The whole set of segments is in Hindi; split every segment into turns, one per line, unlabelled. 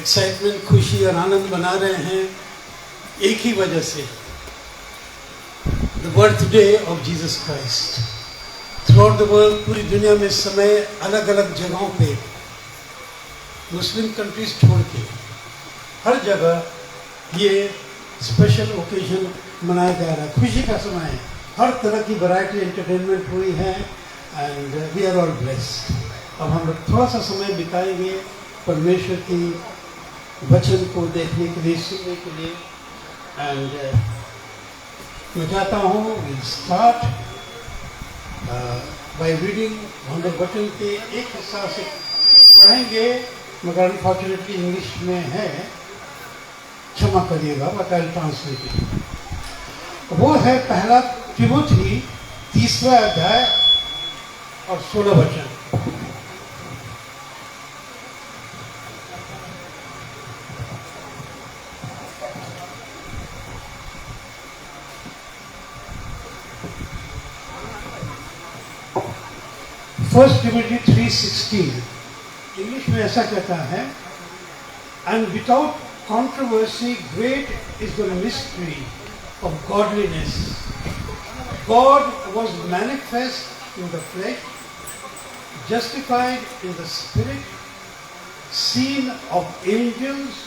एक्साइटमेंट, खुशी और आनंद मना रहे हैं एक ही वजह से, the birthday of Jesus Christ. Through out the world, पूरी दुनिया में इस समय अलग अलग जगहों पे, मुस्लिम कंट्रीज छोड़ के हर जगह ये स्पेशल ओकेजन मनाया जा रहा है। खुशी का समय है, हर तरह की वैरायटी एंटरटेनमेंट हुई है and we are all blessed. अब हम लोग थोड़ा सा समय बिताएंगे परमेश्वर की वचन को देखने के लिए, सुनने के लिए। एंड मैं चाहता हूँ वी स्टार्ट बाय रीडिंग। हम लोग वचन के एक हिस्सा से पढ़ेंगे, मगर अनफॉर्चुनेटली इंग्लिश में है, क्षमा करिएगा, but I will translate it. वो है पहला तिमोथी 3वां अध्याय और 16 वचन। फर्स्ट तिमोथी 3:16 इंग्लिश में ऐसा कहता है, and without controversy, great is the mystery of godliness. God was manifest in the flesh, justified in the spirit, seen of angels,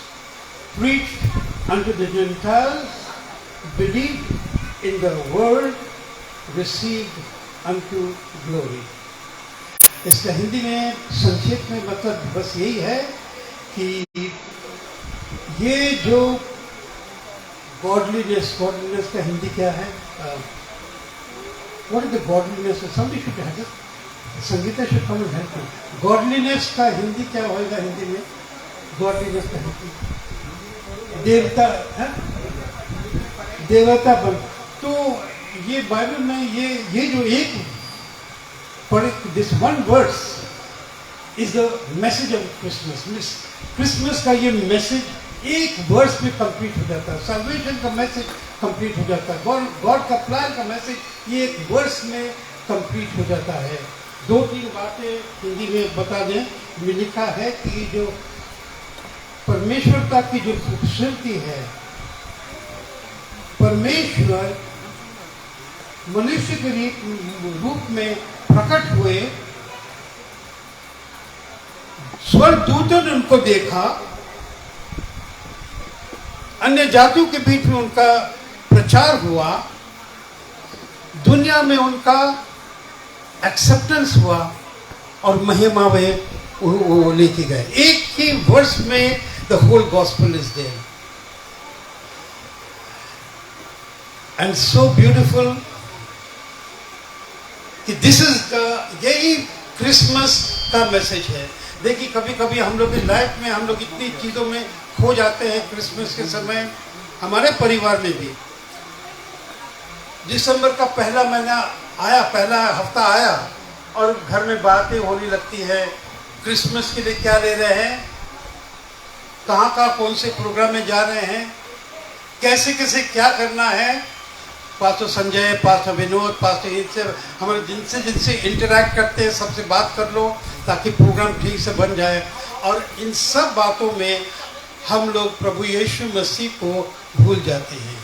preached unto the Gentiles, believed in the world, received unto glory. इसका हिंदी में संक्षेप में मतलब बस यही है कि ये जो गॉडलीनेस का हिंदी क्या है? What is the godliness? Somebody should have it, Sangeeta should come and help me. Godliness का हिंदी क्या होगा? हिंदी में गॉडलीनेस का हिंदी देवता है, देवता बन। तो ये बाइबल में ये जो एक पढ़े, this one verse is the message of Christmas. Christmas का ये मैसेज एक वर्स में कंप्लीट हो जाता है। सल्वेशन का मैसेज कंप्लीट हो जाता है। गॉड का प्लान का मैसेज ये एक वर्स में कंप्लीट हो जाता है। 2-3 बातें हिंदी में बता दें। में लिखा है कि जो परमेश्वरता की जो खूबसूरती है, परमेश्वर मनुष्य के रूप में प्रकट हुए, स्वर्गदूतों ने उनको देखा, अन्य जातियों के बीच में उनका प्रचार हुआ, दुनिया में उनका एक्सेप्टेंस हुआ और महिमा में वो लेके गए। एक ही वर्ष में the whole gospel is there and so beautiful कि दिस इज यही क्रिसमस का मैसेज है। देखिए, कभी कभी हम लोग की लाइफ में हम लोग इतनी चीज़ों में खो जाते हैं क्रिसमस के समय। हमारे परिवार में भी दिसंबर का पहला महीना आया, पहला हफ्ता आया और घर में बातें होने लगती है, क्रिसमस के लिए क्या ले रहे हैं, कहाँ कौन से प्रोग्राम में जा रहे हैं, कैसे कैसे क्या करना है। Pastor Sanjay, pastor Vinod, pastor इनसे हमारे जिनसे इंटरैक्ट करते हैं सबसे बात कर लो ताकि प्रोग्राम ठीक से बन जाए। और इन सब बातों में हम लोग प्रभु यीशु मसीह को भूल जाते हैं।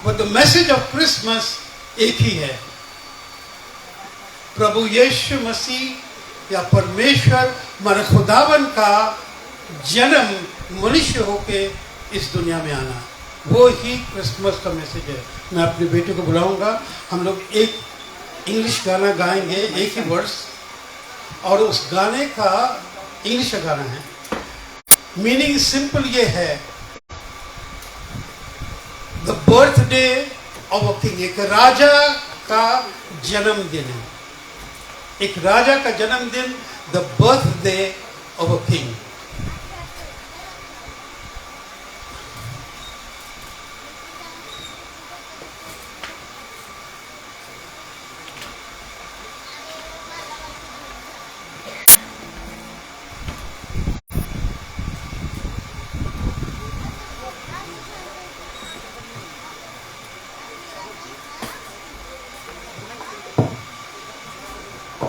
But the message of Christmas एक ही है, प्रभु यीशु मसीह या परमेश्वर हमारे खुदावन का जन्म मनुष्य होके इस दुनिया में आना, वो ही क्रिसमस का मैसेज है। मैं अपने बेटे को बुलाऊंगा, हम लोग एक इंग्लिश गाना गाएंगे, एक ही वर्स, और उस गाने का इंग्लिश का गाना है। मीनिंग सिंपल ये है, the birthday of a king, एक राजा का जन्मदिन है, एक राजा का जन्मदिन, the birthday of a king.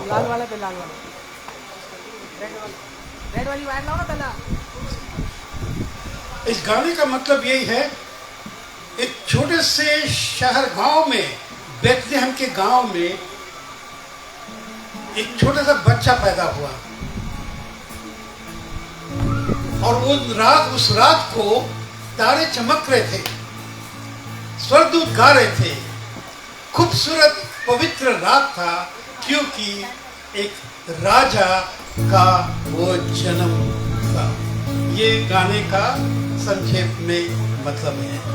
लाल वाला पे, लाल वाला रेड वाली वायर लाओ ना पहला।
इस गाने का मतलब यही है, एक छोटे से शहर गांव में, बेथलेहम के गांव में एक छोटा सा बच्चा पैदा हुआ और उस रात को तारे चमक रहे थे, स्वर्गदूत गा रहे थे। खूबसूरत पवित्र रात था क्योंकि एक राजा का वो जन्म था। ये गाने का संक्षेप में मतलब है।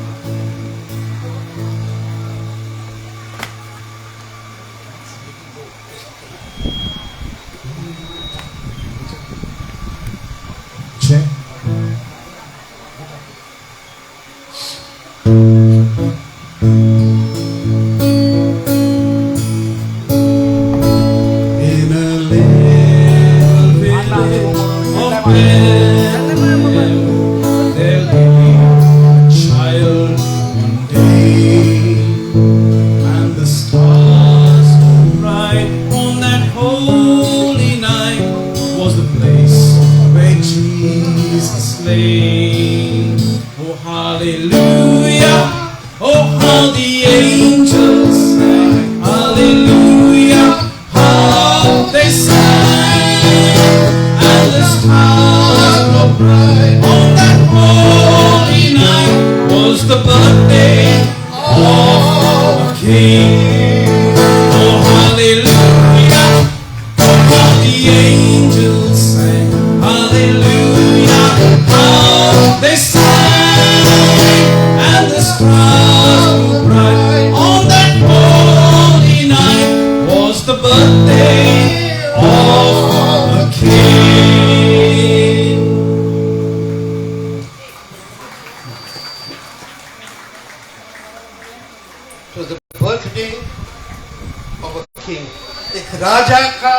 राजा का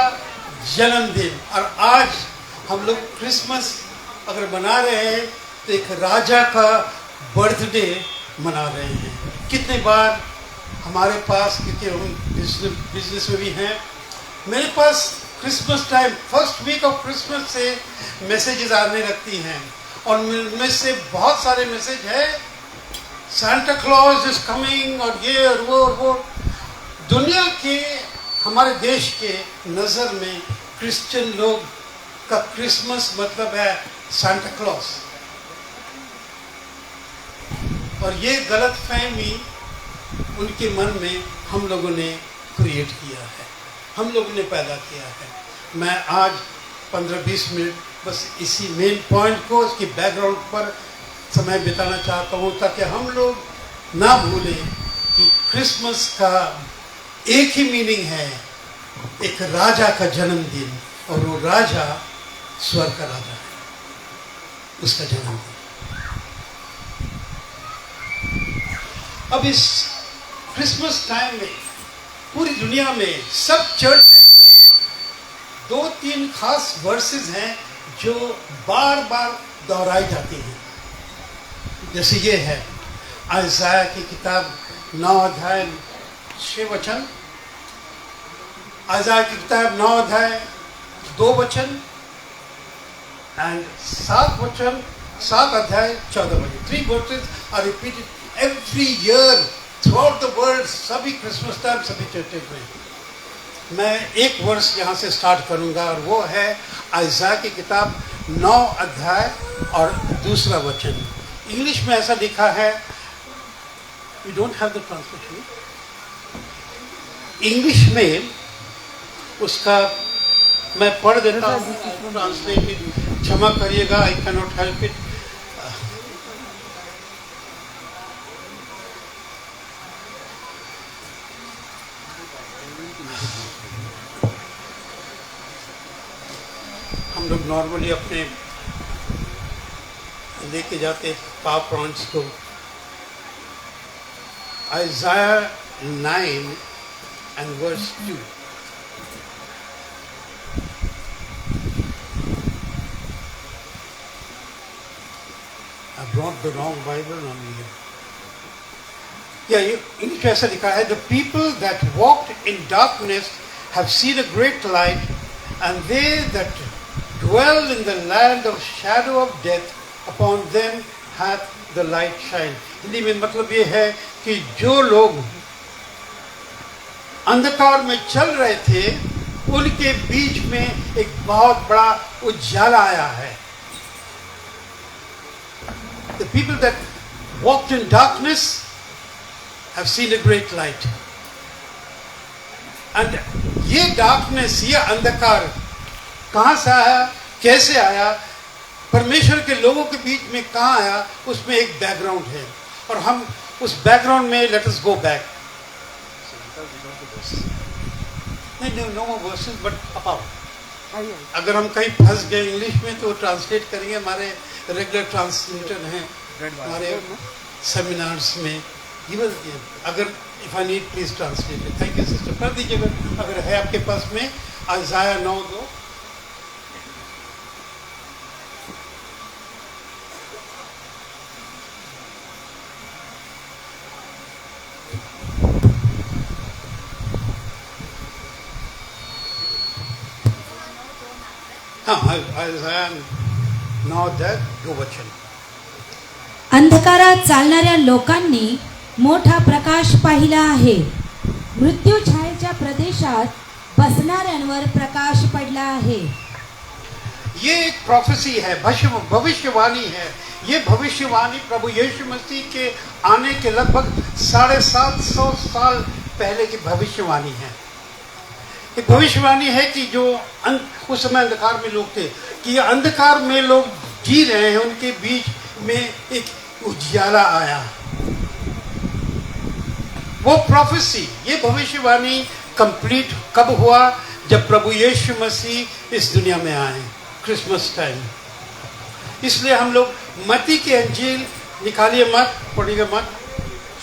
जन्मदिन। और आज हम लोग क्रिसमस अगर मना रहे हैं तो एक राजा का बर्थडे मना रहे हैं। कितने बार हमारे पास, क्योंकि हम बिजनेस में भी हैं, मेरे पास Christmas time, first week of Christmas से मैसेजेस आने लगती हैं और उनमें से बहुत सारे मैसेज है सांता क्लॉज इज कमिंग और ये और वो। दुनिया के, हमारे देश के नज़र में क्रिश्चियन लोग का क्रिसमस मतलब है सांता क्लॉज। और ये गलत फहमी उनके मन में हम लोगों ने क्रिएट किया है, हम लोगों ने पैदा किया है। मैं आज 15-20 मिनट बस इसी मेन पॉइंट को, इसकी बैकग्राउंड पर समय बिताना चाहता हूँ ताकि हम लोग ना भूलें कि क्रिसमस का एक ही मीनिंग है, एक राजा का जन्मदिन, और वो राजा स्वर्ग का राजा है, उसका जन्मदिन। अब इस क्रिसमस टाइम में पूरी दुनिया में सब चर्चेज में 2-3 खास वर्सेस हैं जो बार बार दोहराई जाती हैं। जैसे ये है आइज़ाया की किताब 9 अध्याय 6 वचन, आइज़ाया की किताब 9 अध्याय 2 वचन एंड 7 वचन, 7 अध्याय 14 वचन। 3 verses are repeated every year throughout the world, सभी क्रिसमस टाइम सभी चर्चेज में। मैं एक वर्ष यहाँ से स्टार्ट करूँगा और वो है आइज़ाया की किताब 9 अध्याय और 2 वचन। इंग्लिश में ऐसा लिखा है, we don't have the translation English में, उसका मैं पढ़ देता हूँ ट्रांसलेटेड, क्षमा करिएगा, I can not help it. हम लोग नॉर्मली अपने लेके जाते पावर पॉइंट्स को। Isaiah 9 and verse 2. I brought the wrong Bible on me. Yeah, English ऐसा लिखा है, the people that walked in darkness have seen a great light, and they that dwell in the land of shadow of death, upon them hath the light shine. Hindi में मतलब ये है कि जो लोग अंधकार में चल रहे थे उनके बीच में एक बहुत बड़ा उजाला आया है. The people that walked in darkness have seen a great light. And ये darkness, ये अंधकार कहाँ से आया, कैसे आया, परमेश्वर के लोगों के बीच में कहाँ आया, उसमें एक बैकग्राउंड है. और हम उस बैकग्राउंड में लेट अस गो बैक. नहीं, no more verses but about. अगर हम कहीं फंस गए इंग्लिश में तो ट्रांसलेट करेंगे. हमारे रेगुलर ट्रांसलेटर हैं हमारे सेमिनार्स में. अगर if I need please translate. Thank you sister. कर दीजिएगा अगर है आपके पास में. आइज़ाया 9:2.
अंधकारात चालणाऱ्या लोकांनी मोठा प्रकाश पाहिला आहे. मृत्यू छायेच्या प्रदेशात बसणाऱ्यांवर प्रकाश पडला आहे.
ये एक प्रोफेसी है, भविष्यवाणी है. ये भविष्यवाणी प्रभु यीशु मसीह के आने के लगभग 750 साल पहले की भविष्यवाणी है. एक भविष्यवाणी है कि जो उस समय अंधकार में लोग थे, कि अंधकार में लोग जी रहे हैं, उनके बीच में एक उजियाला आया. वो प्रोफेसी, ये भविष्यवाणी कंप्लीट कब हुआ? जब प्रभु यीशु मसीह इस दुनिया में आए, क्रिसमस टाइम. इसलिए हम लोग मत्ती की अंजील निकालिए मत, पढ़िएगा मत.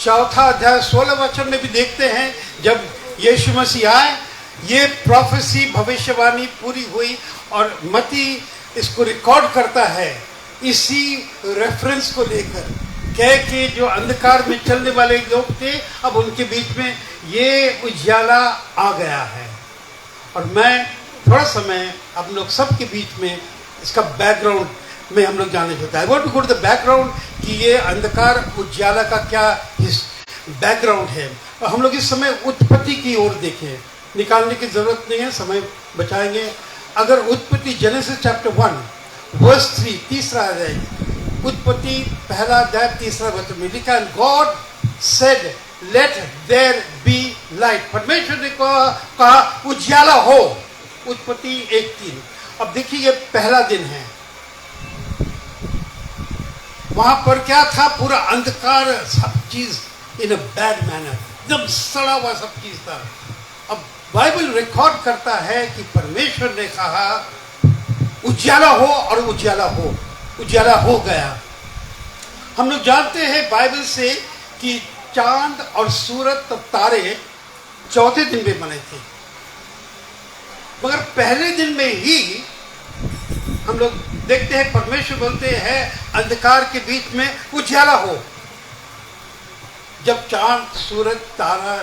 4 अध्याय 16 वचन में भी देखते हैं जब यीशु मसीह आए ये प्रोफेसी भविष्यवाणी पूरी हुई. और मत्ती इसको रिकॉर्ड करता है इसी रेफरेंस को लेकर, कह के जो अंधकार में चलने वाले लोग थे अब उनके बीच में ये उजाला आ गया है. और मैं थोड़ा समय हम लोग सबके बीच में इसका बैकग्राउंड में हम लोग जानना चाहते हैं. I want to go to the background कि ये अंधकार उजाला का क्या बैकग्राउंड है. और हम लोग इस समय उत्पत्ति की ओर देखें. निकालने की जरूरत नहीं है, समय बचाएंगे. अगर उत्पत्ति जेनेसिस चैप्टर 1 वर्स 3 तीसरा अध्याय, उत्पत्ति पहला अध्याय तीसरा वचन में लिखा है, God said let there be light. परमेश्वर ने कहा उजाला हो. उत्पत्ति 1:3. अब देखिए ये पहला दिन है. वहां पर क्या था? पूरा अंधकार, सब चीज इन अ बैड मैनर, एकदम सड़ा हुआ सब चीज था. अब बाइबल रिकॉर्ड करता है कि परमेश्वर ने कहा उजाला हो और उजाला हो. उजाला हो गया. हम लोग जानते हैं बाइबल से कि चांद और सूरज और तारे चौथे दिन में बने थे, मगर पहले दिन में ही हम लोग देखते हैं परमेश्वर बोलते हैं अंधकार के बीच में उजाला हो. जब चांद सूरज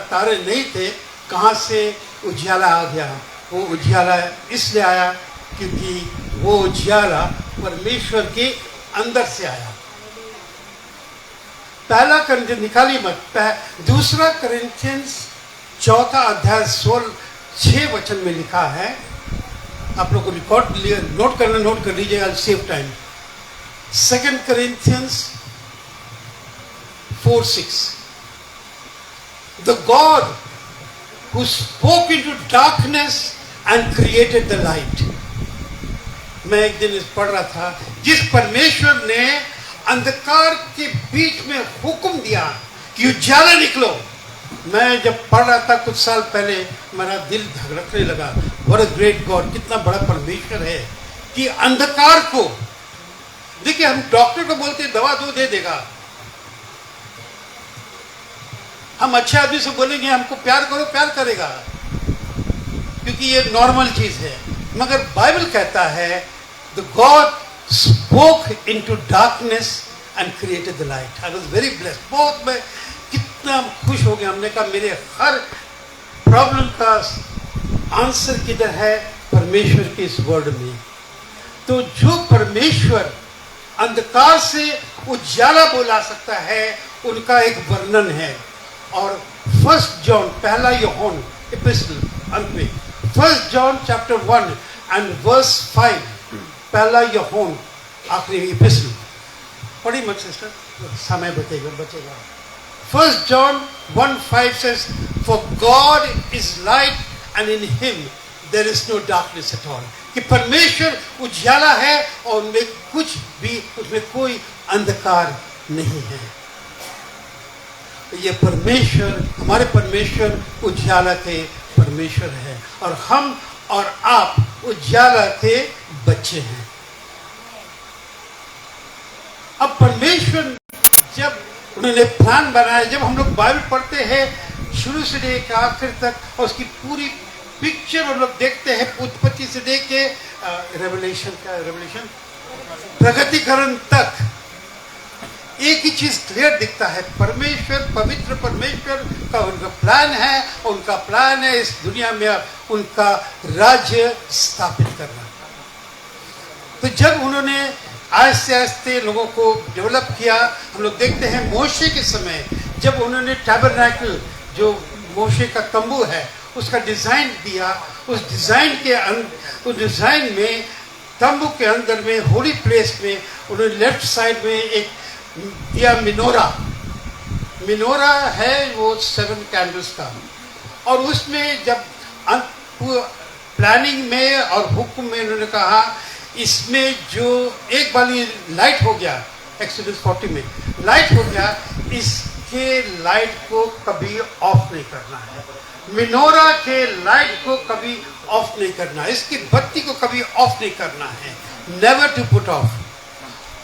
तारे नहीं थे, कहाँ से उजाला आ गया? वो उजाला इसलिए आया क्योंकि वो उजाला परमेश्वर के अंदर से आया. पहला करंथियंस निकाली मत, दूसरा करंथियंस 4 अध्याय 6 वचन में लिखा है. आप लोग को रिकॉर्ड नोट कर लीजिएगा, save time. 2 Corinthians 4:6. The God who spoke into darkness and created the light. मैं एक दिन पढ़ रहा था, जिस परमेश्वर ने अंधकार के बीच में हुक्म दिया कि उजाला निकलो. मैं जब पढ़ रहा था कुछ साल पहले, मेरा दिल धड़कने लगा. What a great God, कितना बड़ा परमेश्वर है कि अंधकार को, देखिए हम डॉक्टर को बोलते दवा दो, दे देगा. हम अच्छे आदमी से बोलेंगे हमको प्यार करो, प्यार करेगा, क्योंकि ये नॉर्मल चीज है. मगर बाइबल कहता है the God spoke into darkness and created the light. I was very blessed. बहुत मैं कितना खुश हो गया. हमने कहा मेरे हर प्रॉब्लम का आंसर किधर है? परमेश्वर के इस वर्ड में। तो जो परमेश्वर अंधकार से उजाला बुला सकता है, उनका एक वर्णन है। और 1 जॉन, पहला यूहन्ना एपिस्टल, अंत में 1 जॉन चैप्टर 1 एंड वर्स 5, पहला यूहन्ना आखिरी एपिस्टल। पढ़ी मत सिस्टर, समय बचेगा। 1 John 1:5 says, "For God is light and in Him there is no darkness at all." कि परमेश्वर उजाला है और उनमें कुछ भी, उसमें कोई अंधकार नहीं है। ये परमेश्वर, हमारे परमेश्वर उजाला के परमेश्वर है और हम और आप उजाला के बच्चे हैं। अब परमेश्वर जब उन्होंने प्लान बनाया, जब हम लोग बाइबल पढ़ते हैं शुरू से लेकर आखिर तक और उसकी पूरी पिक्चर हम लोग देखते हैं, उत्पत्ति से लेके रेवलेशन प्रगतिकरण तक, एक ही चीज क्लियर दिखता है, परमेश्वर, पवित्र परमेश्वर का उनका प्लान है। उनका प्लान है इस दुनिया में उनका राज्य स्थापित करना। तो जब उन्होंने आस्ते आस्ते लोगों को डेवलप किया, हम लोग देखते हैं मोशे के समय जब उन्होंने टैबरनैकल, जो मोशे का तंबू है, उसका डिजाइन दिया, उस डिजाइन में तंबू के अंदर में होली प्लेस में उन्होंने लेफ्ट साइड में एक दिया मिनोरा है वो 7 कैंडल्स का। और उसमें जब प्लानिंग में और हुक्म में उन्होंने कहा इसमें जो एक बार लाइट हो गया, एक्सोडस 40 में लाइट हो गया, इसके लाइट को कभी ऑफ नहीं करना है, मिनोरा के लाइट को कभी ऑफ नहीं करना है, इसकी बत्ती को कभी ऑफ नहीं करना है, नेवर टू पुट ऑफ।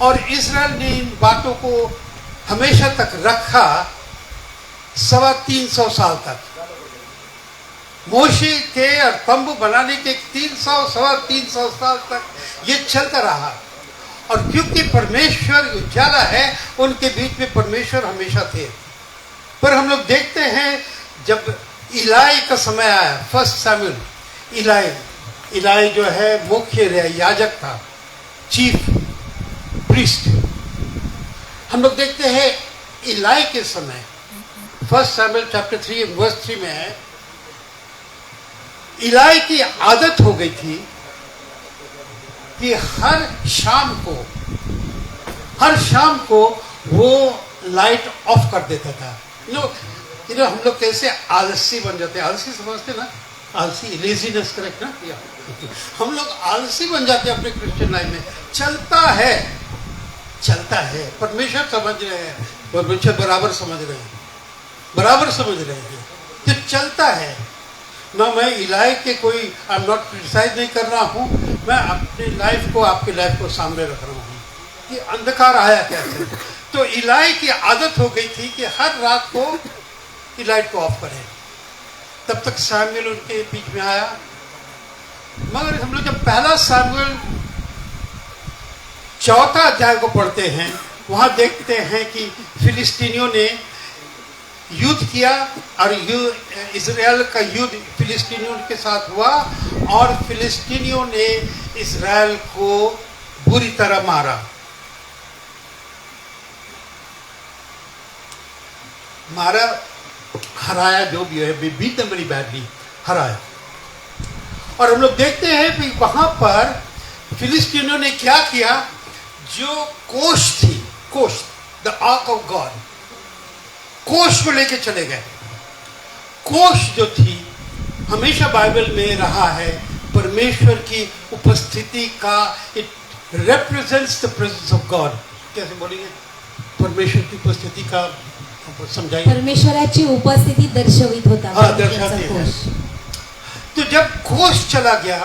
और इस्राएल ने इन बातों को हमेशा तक रखा 350 साल तक। मोशे के और तंबू बनाने के 300 साल तक ये चलता रहा। और क्योंकि परमेश्वर उजाला है, उनके बीच में परमेश्वर हमेशा थे। पर हम लोग देखते हैं जब इलाई का समय आया, 1 शमूएल, इलाई जो है मुख्य याजक था, चीफ प्रीस्ट। हम लोग देखते हैं इलाई के समय 1 शमूएल चैप्टर 3 वर्स 3 में है, इलाई की आदत हो गई थी कि हर शाम को वो लाइट ऑफ कर देता था। हम लोग कैसे आलसी बन जाते हैं, आलसी समझते ना, आलसी, लेजीनेस, करेक्ट ना, हम लोग आलसी बन जाते हैं अपने क्रिश्चियन लाइफ में। चलता है, परमेश्वर समझ रहे हैं, परमेश्वर बराबर समझ रहे हैं कि चलता है ना। मैं इलाई के कोई आई एम नॉट क्रिटिसाइज नहीं कर रहा हूँ, मैं अपनी लाइफ को, आपकी लाइफ को सामने रख रहा हूँ कि अंधकार आया कैसे। तो इलाई की आदत हो गई थी कि हर रात को लाइट को ऑफ करें। तब तक शमूएल उनके बीच में आया। मगर हम लोग जब पहला शमूएल 4 अध्याय को पढ़ते हैं, वहां देखते हैं कि फिलिस्तीनियों ने युद्ध किया और इजराइल का युद्ध फिलिस्तीनियों के साथ हुआ और फिलिस्तीनियों ने इजराइल को बुरी तरह मारा, हराया, जो भी है, बीट देम वेरी बैडली, हराया। और हम लोग देखते हैं कि वहां पर फिलिस्तीनियों ने क्या किया, जो कोष थी, द आर्क ऑफ गॉड, कोष को लेके चले गए। कोष जो थी हमेशा बाइबल में रहा है परमेश्वर की उपस्थिति का, it represents the presence of God. कैसे बोलेंगे, परमेश्वर की उपस्थिति का समझाइए।
परमेश्वराची उपस्थिती दर्शवित होता।
दर्शाती है। तो जब कोष चला गया,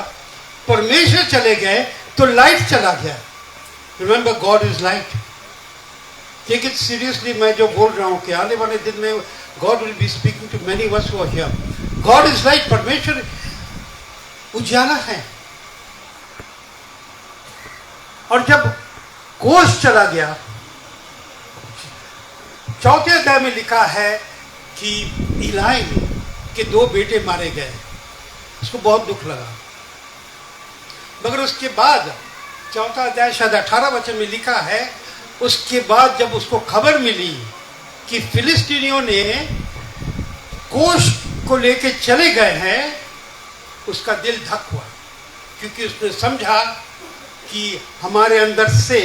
परमेश्वर चले गए, तो लाइट चला गया। Remember God is light. Take it seriously. मैं जो बोल रहा हूं कि आने वाले दिन में God will be speaking to many us who are here. God is light, परमेश्वर उजाला है। और जब कोष चला गया, 4 अध्याय में लिखा है कि इलाई के 2 बेटे मारे गए। उसको बहुत दुख लगा। मगर उसके बाद 4 अध्याय शायद 18 वचन में लिखा है, उसके बाद जब उसको खबर मिली कि फिलिस्तीनियों ने कोष को लेके चले गए हैं, उसका दिल धक हुआ, क्योंकि उसने समझा कि हमारे अंदर से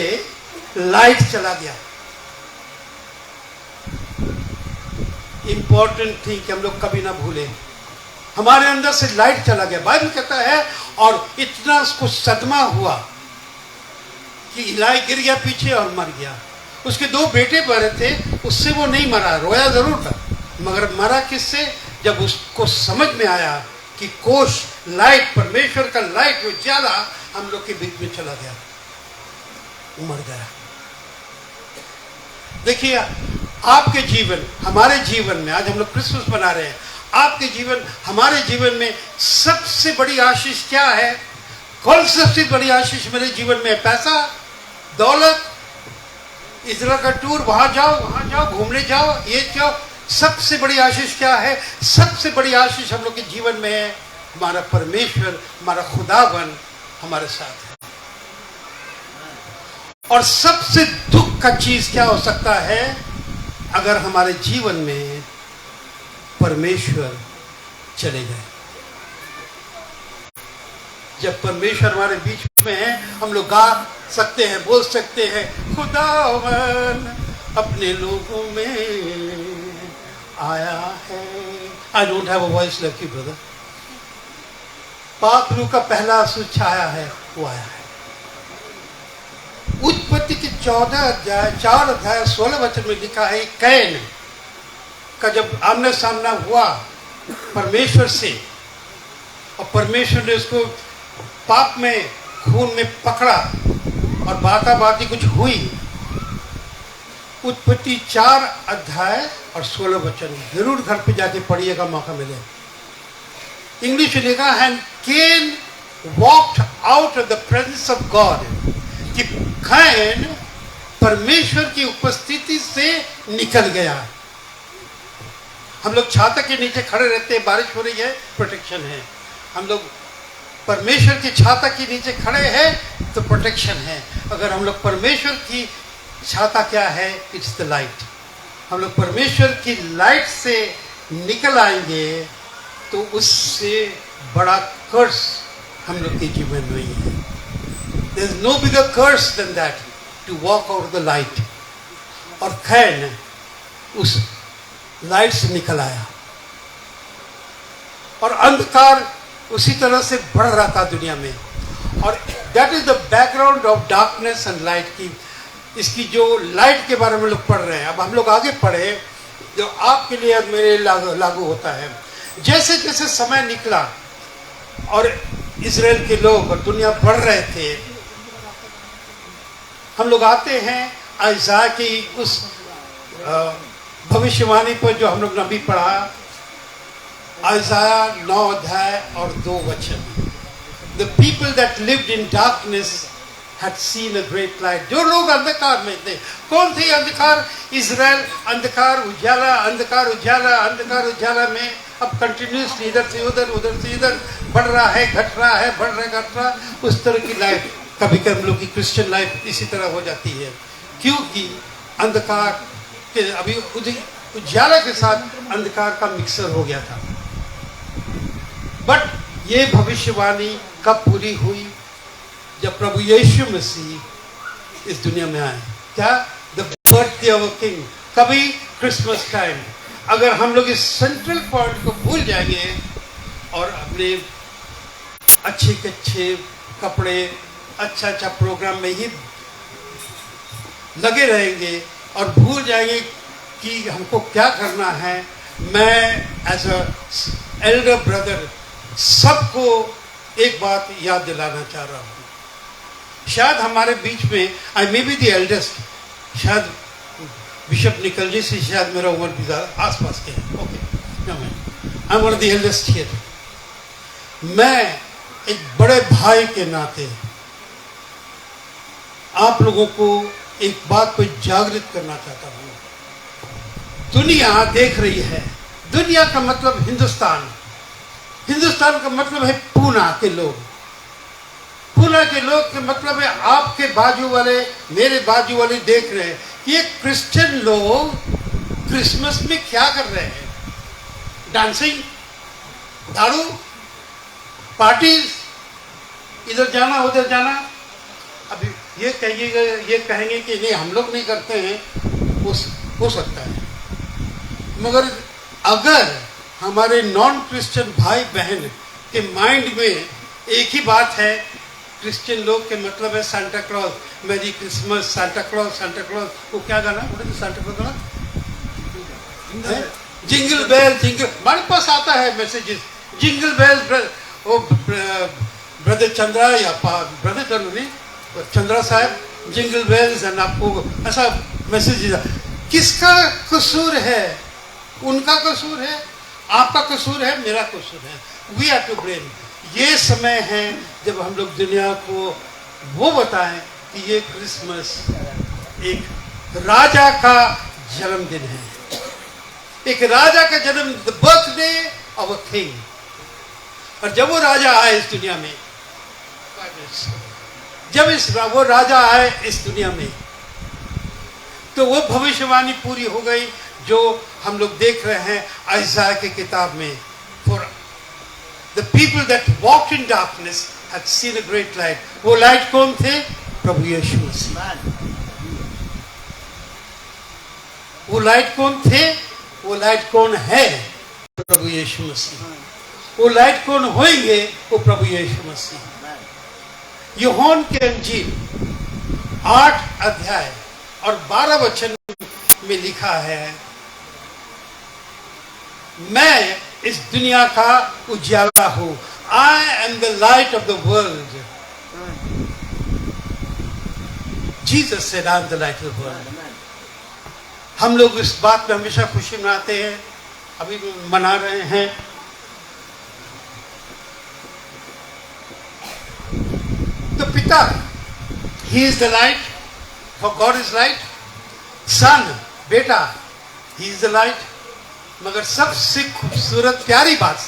लाइट चला गया। इंपॉर्टेंट थी कि हम लोग कभी ना भूलें, हमारे अंदर से लाइट चला गया। बाइबल कहता है, और इतना उसको सदमा हुआ कि इलाई गिर गया पीछे और मर गया। उसके 2 बेटे मरे थे, उससे वो नहीं मरा, रोया जरूर था, मगर मरा किससे? जब उसको समझ में आया कि कोष लाइट, परमेश्वर का लाइट जो ज्यादा हम लोग के बीच में चला गया, मर गया। देखिए, आपके जीवन, हमारे जीवन में, आज हम लोग क्रिसमस मना रहे हैं, आपके जीवन, हमारे जीवन में सबसे बड़ी आशीष क्या है? कौन सबसे बड़ी आशीष मेरे जीवन में है? पैसा, दौलत, इजराइल का टूर, वहां जाओ, घूमने जाओ, ये जाओ। सबसे बड़ी आशीष क्या है? सबसे बड़ी आशीष हम लोग के जीवन में है, हमारा परमेश्वर, हमारा खुदावन हमारे साथ है। और सबसे दुख का चीज क्या हो सकता है? अगर हमारे जीवन में परमेश्वर चले गए। जब परमेश्वर हमारे बीच में है, हम लोग गा सकते हैं, बोल सकते हैं, खुदावन अपने लोगों में आया है। I don't have a voice like you brother. पाक रूह का पहला सूच आया है, वो आया है। उत्पत्ति के 4 अध्याय 16 वचन में लिखा है, कैन का जब आमने सामना हुआ परमेश्वर से, और परमेश्वर ने उसको पाप में, खून में पकड़ा और बाती कुछ हुई। उत्पत्ति 4 अध्याय और 16 वचन जरूर घर पे जाके पढ़िएगा, मौका मिले। इंग्लिश में लिखा है, can walked out of the presence of God, कि कैन परमेश्वर की उपस्थिति से निकल गया। हम लोग छाता के नीचे खड़े रहते हैं, बारिश हो रही है, प्रोटेक्शन है। हम लोग परमेश्वर की छाता के नीचे खड़े हैं तो प्रोटेक्शन है। अगर हम लोग परमेश्वर की छाता क्या है? It's the light. हम लोग परमेश्वर की लाइट से निकल आएंगे तो उससे बड़ा कर्स हम लोग के जीवन में नहीं है। There is no bigger curse than that, to walk out of the light. और कैन उस लाइट से निकल आया, और अंधकार उसी तरह से बढ़ रहा था दुनिया में। और that is the background of darkness and light की। इसकी जो लाइट के बारे में लोग पढ़ रहे हैं, अब हम लोग आगे पढ़े, जो आपके लिए मेरे लागू होता है। जैसे जैसे समय निकला और इजराइल के लोग और दुनिया बढ़ रहे थे, हम लोग आते हैं आइज़ा की उस भविष्यवाणी पर जो हम लोग नबी पढ़ा, आइज़ाया 9 अध्याय और 2 वचन। The people that lived in darkness had seen a great light. जो लोग अंधकार में थे, कौन थे अंधकार? इजराइल। अंधकार उजाला, अंधकार उजाला, अंधकार उजाला में अब कंटिन्यूसली इधर से उधर, उधर से इधर बढ़ रहा है, घट रहा है, बढ़ रहा है, घट रहा, उस तरह की लाइफ। कभी कभी हम लोग की क्रिश्चियन लाइफ इसी तरह हो जाती है, क्योंकि अंधकार के अभी उजाला के साथ अंधकार का मिक्सर हो गया था। बट ये भविष्यवाणी कब पूरी हुई? जब प्रभु यीशु मसीह इस दुनिया में आए। क्या? The birthday of a king. कभी? Christmas time. अगर हम लोग इस सेंट्रल पॉइंट को भूल जाएंगे और अपने अच्छे कपड़े, अच्छा प्रोग्राम में ही लगे रहेंगे और भूल जाएंगे कि हमको क्या करना है, मैं एज अ एल्डर ब्रदर सबको एक बात याद दिलाना चाह रहा हूँ। शायद हमारे बीच में, आई मे बी द एल्डेस्ट, शायद बिशप निकल जी से शायद मेरा उम्र भी ज़्यादा आसपास के है। Okay, I am one of the eldest here. मैं एक बड़े भाई के नाते आप लोगों को एक बात को जागृत करना चाहता हूँ। दुनिया देख रही है, दुनिया का मतलब हिंदुस्तान। हिंदुस्तान का मतलब है पूना के लोग। पूना के लोग के मतलब है आपके बाजू वाले, मेरे बाजू वाले देख रहे हैं कि ये क्रिश्चियन लोग क्रिसमस में क्या कर रहे हैं। डांसिंग, दारू, पार्टीज, इधर जाना उधर जाना। अभी ये कहिएगा, ये कहेंगे कि नहीं हम लोग नहीं करते हैं, हो सकता है। मगर अगर हमारे नॉन क्रिश्चियन भाई बहन के माइंड में एक ही बात है, क्रिश्चियन लोग के मतलब है सांता क्लॉज, मेरी Christmas, Santa Claus, Santa Claus. वो क्या गाना बोले, सांता क्लॉज गाना, जिंगल बेल जिंगल। हमारे पास आता है मैसेजेस, जिंगल बेल। वो ब्रदर चंद्रा या ब्रदर चंद्रा साहब, जिंगल बेल्स, एंड आपको ऐसा मैसेज। किसका कसूर है? उनका कसूर है, आपका कसूर है, मेरा कसूर है। We are to blame. ये समय है जब हम लोग दुनिया को वो बताएं कि ये क्रिसमस एक राजा का जन्मदिन है, एक राजा का जन्म, the birthday of a king. और जब वो राजा आए इस दुनिया में, जब वो राजा आए इस दुनिया में, तो वो भविष्यवाणी पूरी हो गई जो हम लोग देख रहे हैं आइज़ाया की किताब में। For the people that walked in darkness had seen a great light. वो लाइट कौन थे? प्रभु यीशु मसीह। वो लाइट कौन थे? वो लाइट कौन है? प्रभु यीशु मसीह। वो लाइट कौन होंगे? वो प्रभु यीशु मसीह। यूहन्ना के इंजील 8 अध्याय और 12 वचन में लिखा है, मैं इस दुनिया का उजाला हूं। I am the light of the world. Jesus said I am the light of the world. हम लोग इस बात में हमेशा खुशी मनाते हैं, अभी मना रहे हैं। तो पिता, he is the light, for God is light. Son, बेटा, ही इज द लाइट। मगर सबसे खूबसूरत प्यारी बात,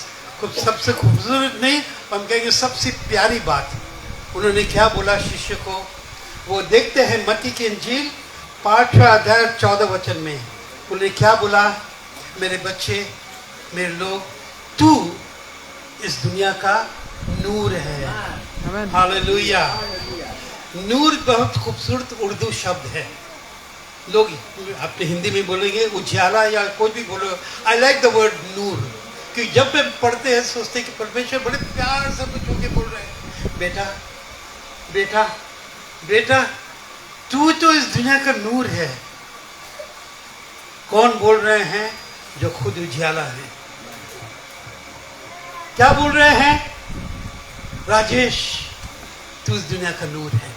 सबसे खूबसूरत नहीं, हम कहेंगे सबसे प्यारी बात, उन्होंने क्या बोला शिष्य को? वो देखते हैं मत्ती की इंजील 5वां अध्याय 14 वचन में। उन्होंने क्या बोला? मेरे बच्चे, मेरे लोग, तू इस दुनिया का नूर है। हालेलुया। नूर बहुत खूबसूरत उर्दू शब्द है। लोग अपने हिंदी में बोलेंगे उजाला या कोई भी बोलो। आई लाइक द वर्ड नूर, कि जब हम पढ़ते हैं सोचते हैं कि परमेश्वर बड़े प्यार से कुछ होके बोल रहे हैं, बेटा बेटा बेटा, तू तो इस दुनिया का नूर है। कौन बोल रहे हैं? जो खुद उजाला है। क्या बोल रहे हैं? राजेश, तू इस दुनिया का नूर है।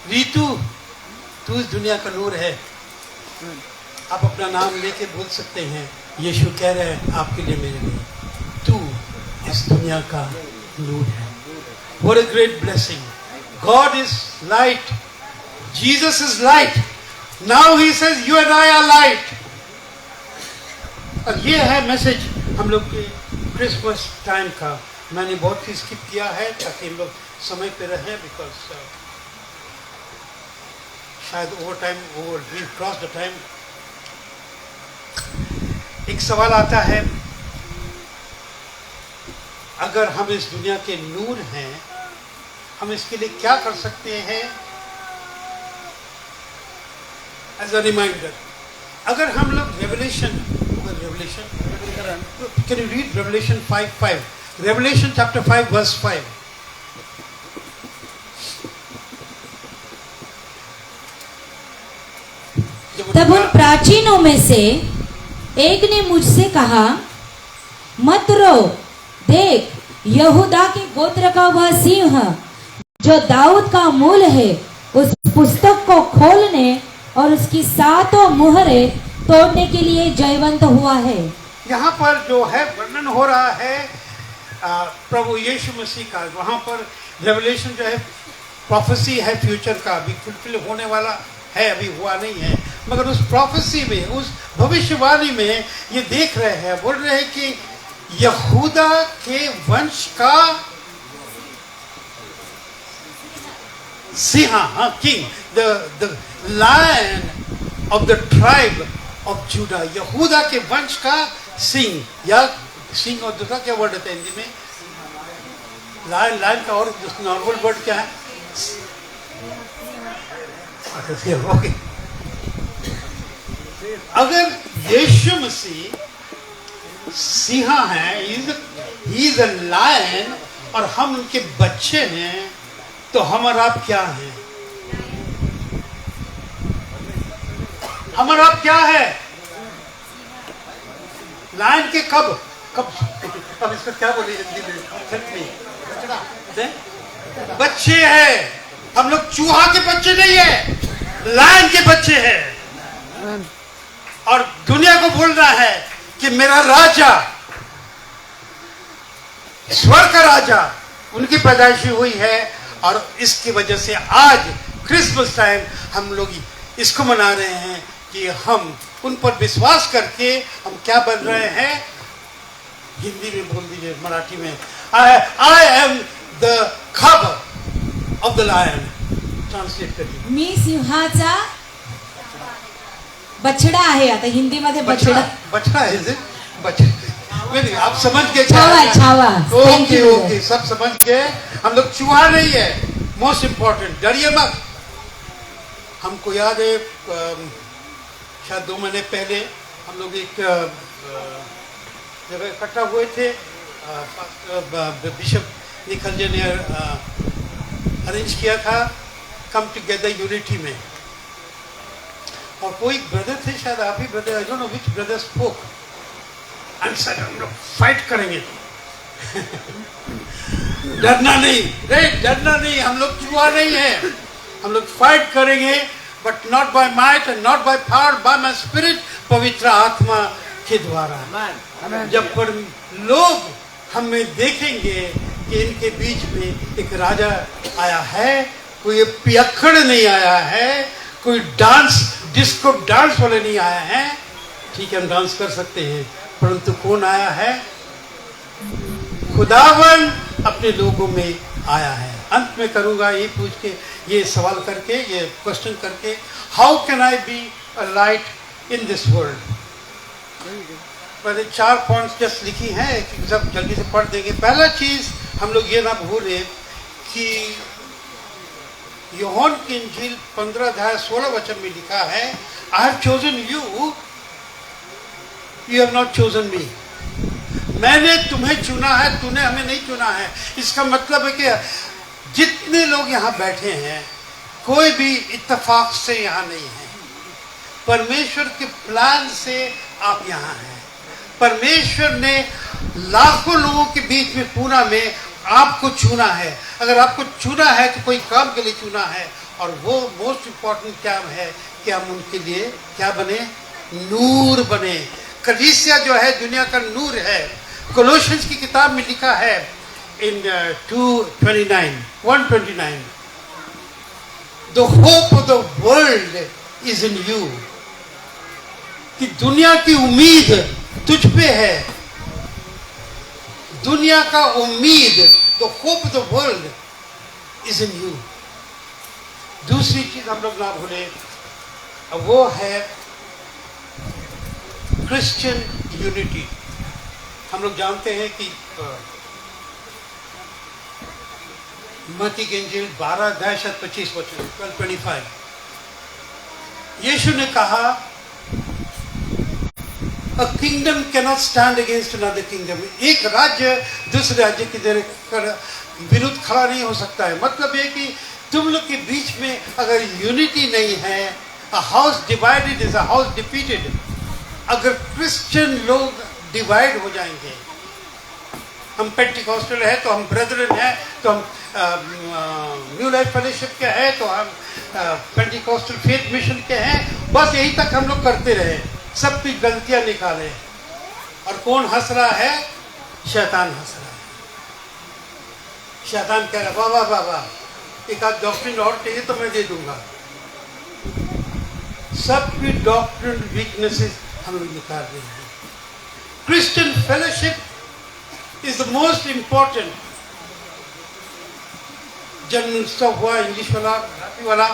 रीतू, तू इस दुनिया का नूर है। आप अपना नाम लेके बोल सकते हैं। यीशु कह रहे हैं आपके लिए, मेरे लिए, तू इस दुनिया का नूर है। What a great blessing. God is light. Jesus is light. Now he says you and I are light. और ये है मैसेज हम लोग के क्रिसमस टाइम का। मैंने बहुत ही स्किप किया है ताकि हम लोग समय पे रहें, बिकॉज शायद वी क्रॉस द टाइम। एक सवाल आता है, अगर हम इस दुनिया के नूर हैं, हम इसके लिए क्या कर सकते हैं? एज अ रिमाइंडर, अगर हम लोग Revelation can you read Revelation 5:5, Revelation chapter 5 verse 5।
तब उन प्राचीनों में से एक ने मुझसे कहा, मत रो, देख यहूदा के गोत्र का वह सिंह जो दाऊद का मूल है, उस पुस्तक को खोलने और उसकी 7 मुहरें तोड़ने के लिए जयवंत हुआ है।
यहाँ पर जो है वर्णन हो रहा है प्रभु यीशु मसीह का। वहाँ पर रेवलेशन जो है प्रोफेसी है फ्यूचर का, अभी फुलफिल होने वाला है, अभी हुआ नहीं है। मगर उस प्रोफेसी में, उस भविष्यवाणी में ये देख रहे हैं, बोल रहे हैं कि यहूदा के वंश का सिंह, हाँ, king, the lion of the tribe of Judah, यहूदा के वंश का सिंह, या सिंह और दूसरा क्या वर्ड होता है हिंदी में? लायन, लायन का और नॉर्मल वर्ड क्या है? ओके, अगर यीशु मसीह सिंह है, ही इज अ लायन, और हम उनके बच्चे हैं, तो हम और आप क्या हैं? हम और आप क्या है? लायन के कब अब इसको क्या बोले हिंदी में? बच्चे हैं। हम लोग चूहा के बच्चे नहीं है, लायन के बच्चे हैं। और दुनिया को बोल रहा है कि मेरा राजा, स्वर्ग का राजा, उनकी पैदाइश हुई है। और इसकी वजह से आज क्रिसमस टाइम हम लोग इसको मना रहे हैं कि हम उन पर विश्वास करके हम क्या बन रहे हैं? हिंदी में बोल दीजिए, मराठी में, आई एम द खब ऑफ द लायन। ट्रांसलेट करिए।
मी सिंहाचा बछड़ा आहे. आता हिंदीमध्ये बछड़ा
बछड़ा है जी, बछड़ा नहीं, आप समझ गए?
छावा, छावा। Thank
okay
you.
ओके, सब समझ गए। हम लोग चूहा नहीं है, मोस्ट इम्पोर्टेंट, डरिए मत। हमको याद है शायद 2 महीने पहले हम लोग एक जगह इकट्ठा हुए थे, बिशप निखंजय ने अरेंज किया था कम टुगेदर यूनिटी में। और कोई ब्रदर थे, शायद आप ही brother, I don't know which brother spoke and said हम लोग फाइट करेंगे। डरना नहीं, डरना नहीं, हम लोग चूहा नहीं है, हम लोग फाइट करेंगे, but not by might and not by power, by my spirit, पवित्र आत्मा के द्वारा। जब पर लोग हमें देखेंगे कि इनके बीच में एक राजा आया है, कोई पियक्कड़ नहीं आया है, कोई डांस डिस्को डांस वाले नहीं आया है। ठीक है, हम डांस कर सकते हैं, परंतु कौन आया है? खुदावन अपने लोगों में आया है। अंत में करूंगा ये पूछ के, ये सवाल करके, ये क्वेश्चन करके, how can I be a light in this world? मैंने 4 पॉइंट्स जस्ट लिखी हैं, सब जल्दी से पढ़ देंगे। पहला चीज हम लोग ये ना भूले कि यूहन्ना की इंजील 15:16 में लिखा है, I have chosen you, you have not chosen me. मैंने तुम्हें चुना है, तूने हमें नहीं चुना है। इसका मतलब है कि जितने लोग यहाँ बैठे हैं, कोई भी इत्तेफाक से यहाँ नहीं है। परमेश्वर के प्लान से आप यहाँ हैं। परमेश्वर ने लाखों लोगों के बीच में पुणे में आपको चुना है। अगर आपको चुना है तो कोई काम के लिए चुना है, और वो मोस्ट इम्पोर्टेंट क्या है कि हम उनके लिए क्या बने? नूर बने। कलीसिया जो है दुनिया का नूर है। कोलोशियंस की किताब में लिखा है इन 129 the hope of the world is in you, कि दुनिया की उम्मीद तुझ पे है। दुनिया का उम्मीद, the hope of the world is in you. दूसरी चीज हम लोग ना भूले, वो है क्रिश्चियन यूनिटी। हम लोग जानते हैं कि मत्ती की इंजील 12:25 12:25 यीशु ने कहा, A kingdom cannot stand against another kingdom. एक राज्य दूसरे राज्य की विरुद्ध खड़ा नहीं हो सकता है। मतलब ये कि तुम लोग के बीच में अगर यूनिटी नहीं है, a house divided is a house defeated. अगर क्रिश्चियन लोग डिवाइड हो जाएंगे, हम पेंटिकॉस्टल है तो हम ब्रदरन है, तो हम न्यू लाइफ फेलोशिप के हैं, तो हम पेंटिकॉस्टल फेथ मिशन के हैं, बस यही तक हम लोग करते रहे, सबकी गलतियां निकाले। और कौन हंस रहा है? शैतान हंस रहा है। शैतान कह रहा है, बाबा बाबा एक आध डॉक्ट्रिन और चाहिए तो मैं दे दूंगा। सबकी डॉक्ट्रिन वीकनेसेस हम लोग निकाल रहे हैं। Christian fellowship is the most important. जन्म उत्सव हुआ, इंग्लिश वाला, मराठी वाला,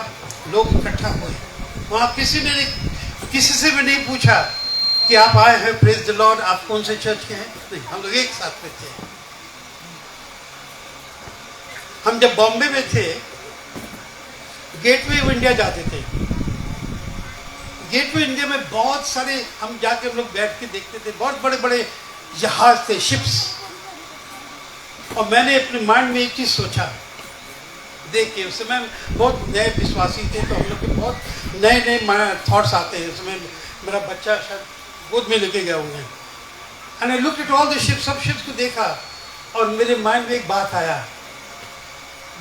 लोग इकट्ठा हुए। वहां किसी से भी नहीं पूछा कि आप आए हैं प्रेज द लॉर्ड, आप कौन से चर्च के हैं। नहीं, हम लोग एक साथ में थे। हम जब बॉम्बे में थे, गेटवे ऑफ इंडिया जाते थे। गेटवे इंडिया में बहुत सारे हम जाके हम लोग बैठ के देखते थे, बहुत बड़े बड़े जहाज थे, शिप्स। और मैंने अपने माइंड में एक चीज सोचा देख के, उस समय बहुत नए विश्वासी थे, तो हम लोग के बहुत नए नए थॉट्स आते हैं। उसमें मेरा बच्चा शायद गोद में लेके गया हुए हैं। And I looked at all the ships, सब शिप्स को देखा और मेरे माइंड में एक बात आया,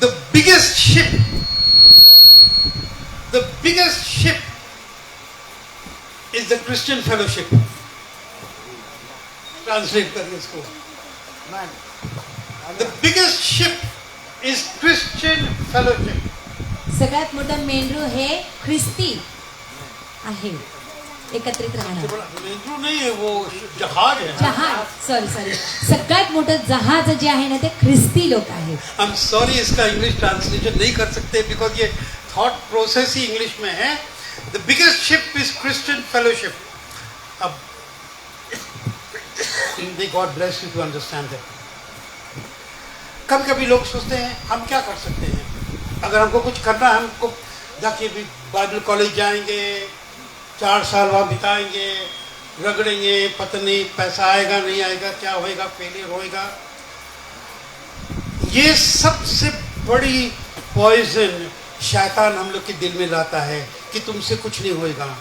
the biggest ship is the Christian fellowship. Translate करिए इसको। The biggest ship is Christian fellowship.
सगळ्यात मोठं मेंढरू हे ख्रिस्ती आहे, एकत्रित राहणार।
मेट्रो नहीं है, वो जहाज है।
जहाज, सॉरी, सगळ्यात मोठं जहाज जे आहे ना ते ख्रिस्ती लोक आहेत।
आई एम सॉरी, इसका इंग्लिश ट्रांसलेशन नहीं कर सकते बिकॉज ये थॉट प्रोसेस ही इंग्लिश में है। The biggest ship is Christian fellowship. अब God bless you to understand that. कभी कभी लोग सोचते हैं हम क्या कर सकते हैं, अगर हमको कुछ करना है, हमको जाके भी बाइबल कॉलेज जाएंगे, 4 साल वहाँ बिताएंगे, रगड़ेंगे, पता नहीं पैसा आएगा नहीं आएगा, क्या होएगा, फेलियर होएगा। ये सबसे बड़ी पॉइजन शैतान हम लोग के दिल में लाता है कि तुमसे कुछ नहीं होएगा,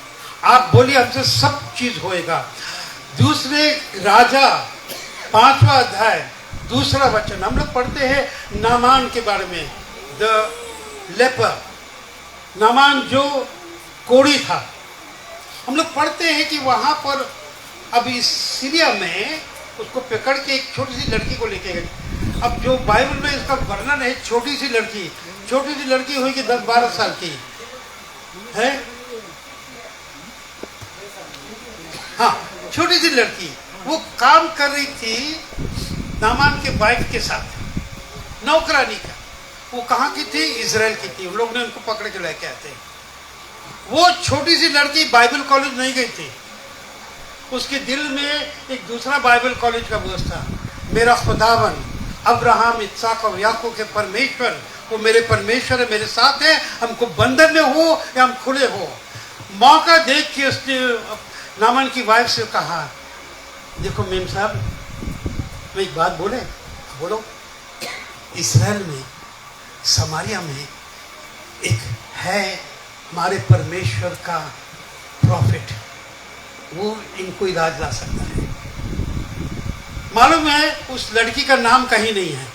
आप बोलिए हमसे सब चीज होएगा। दूसरे राजा 5वां अध्याय 2 वचन हम लोग पढ़ते हैं नामान के बारे में, द लेपर, नामान जो कोढ़ी था। हम लोग पढ़ते हैं कि वहां पर अभी सीरिया में उसको पकड़ के एक छोटी सी लड़की को लेके गए। अब जो बाइबल में इसका वर्णन है, छोटी सी लड़की हुई कि 10-12 साल की है, हाँ, छोटी सी लड़की, वो काम कर रही थी नामान के वाइफ के साथ, नौकरानी का। वो कहाँ की थी? इजराइल की थी। उन लोग ने उनको पकड़ के लेके आते हैं। वो छोटी सी लड़की बाइबल कॉलेज नहीं गई थी, उसके दिल में एक दूसरा बाइबल कॉलेज का बोझ था। मेरा खुदावन अब्राहम, इसहाक और याकूब के परमेश्वर, वो मेरे परमेश्वर है, मेरे साथ है, हमको बंधन में हो या हम खुले हो। मौका देख के उसने नामान की वाइफ से कहा, देखो मेम साहब, मैं एक बात बोलो, इस्राएल में, समारिया में एक है हमारे परमेश्वर का प्रॉफिट, वो इनको इलाज ला सकता है। मालूम है उस लड़की का नाम कहीं नहीं है,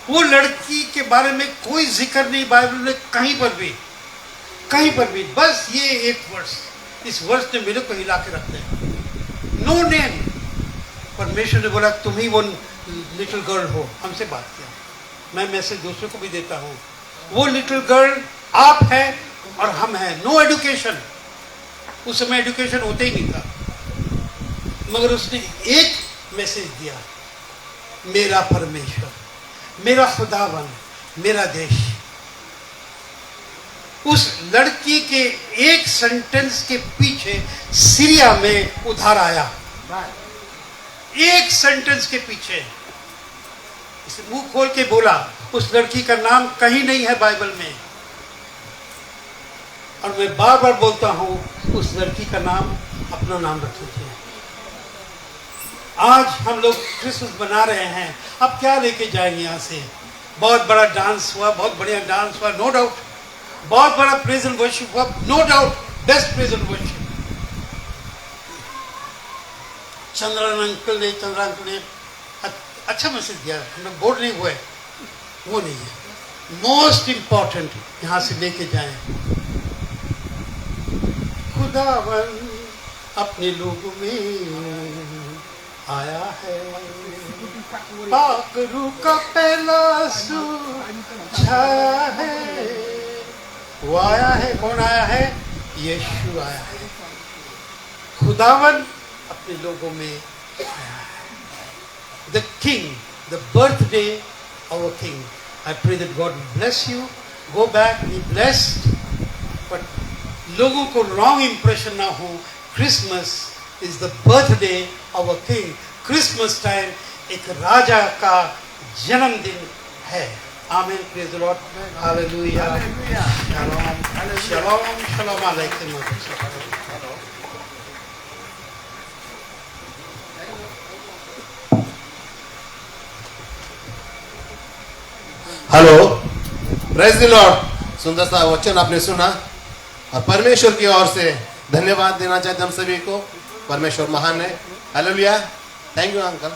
वो लड़की के बारे में कोई जिक्र नहीं बाइबल में कहीं पर भी। बस ये एक वर्ष, इस वर्ष ने मेरे को हिला के रखते हैं, नो नेम। परमेश्वर ने बोला तुम ही वो लिटिल गर्ल हो। हमसे बात किया, मैं मैसेज दूसरों को भी देता हूँ, वो लिटिल गर्ल आप है और हम हैं। नो एजुकेशन, उस समय एजुकेशन होते ही नहीं था, मगर उसने एक मैसेज दिया, मेरा परमेश्वर, मेरा खुदावन, मेरा देश। उस लड़की के एक सेंटेंस के पीछे सीरिया में उधार आया, एक सेंटेंस के पीछे। मुंह खोल के बोला, उस लड़की का नाम कहीं नहीं है बाइबल में। और मैं बार बार बोलता हूं, उस लड़की का नाम अपना नाम रख लीजिए। आज हम लोग क्रिसमस बना रहे हैं, अब क्या लेके जाएंगे यहाँ से? बहुत बड़ा डांस हुआ, बहुत बढ़िया डांस हुआ, नो डाउट। बहुत बड़ा प्रेज एंड वर्शिप हुआ, no doubt, best praise and worship. Chandra uncle ने अच्छा मैसेज दिया, हम लोग बोर्ड नहीं हुए, वो नहीं है। मोस्ट इंपॉर्टेंट यहाँ से लेके जाएं, खुदावन अपने लोगों में आया है, पाक रूह का पहला सूर छाया है। वो आया है, कौन आया है? यीशु आया है। खुदावन अपने लोगों में आया है। the King, the birthday of our King. I pray that God will bless you. Go back, be blessed. But लोगों को wrong impression ना हो. Christmas is the birthday of a king. Christmas time एक राजा का जन्मदिन है. Amen. Praise the Lord. Hallelujah. Shalom. Shalom. Shalom alaikum.
Hello, praise the Lord. सुंदर सा वचन आपने सुना और परमेश्वर की ओर से धन्यवाद देना चाहते हम सभी को। परमेश्वर महान है। हालेलुया। Thank you uncle.